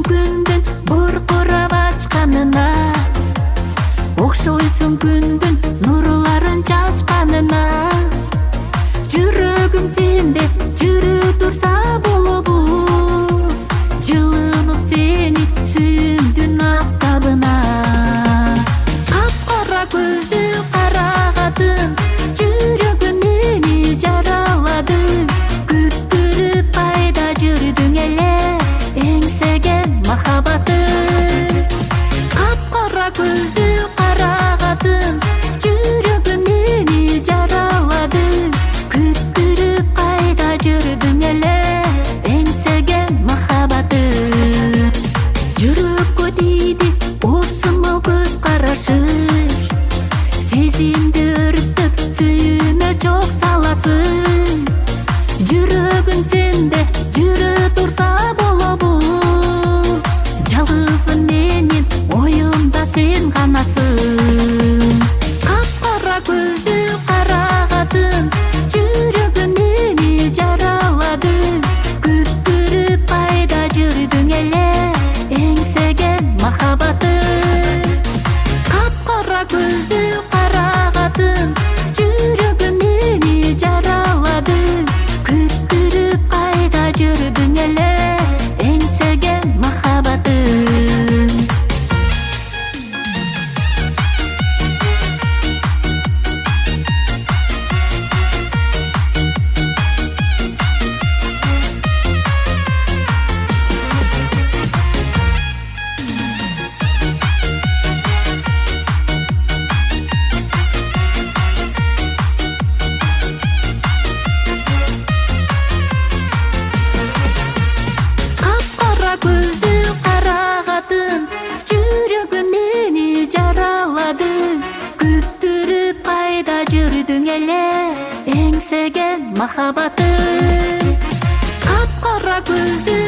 күндүн буркурап ачканына, окшойсуң күндүн нурларын чачканына. Жүрөгүм сенде жүрүп турса болобу, жылынып сени сүйүмдүн аптабына. Капкара көздү карагатым, жүрөгүм мени жараладың. Күттүрүп кайда жүрдүң эле, эңсеген махаббатым. Капкара көздү карагатым, жүрөгүм мени жараладың. Күттүрүп кайда жүрдүң эле, эңсеген махаббатым. Жүрөккө тийди отсымыл көз карашы, сезимди өрттөп сүйүүмө жок саласың. Жүрөгүм сенде жүрө турса болобу, жалгызым менин оюмда сен ганасың. Капкара көздү карагатым, жүрөгүм мени жараладың. Күттүрүп кайда жүрдүң эле, эңсеген махаббатым. Капкара көздү карагатым, жүрөгүм мени жараладың. Күттүрүп кайда жүрдүң эле, эңсеген махаббатым. Капкара көздү карагатым, жүрөгүм мени жараладың. Күттүрүп кайда жүрдүң эле, эңсеген махаббатым. Капкара көздү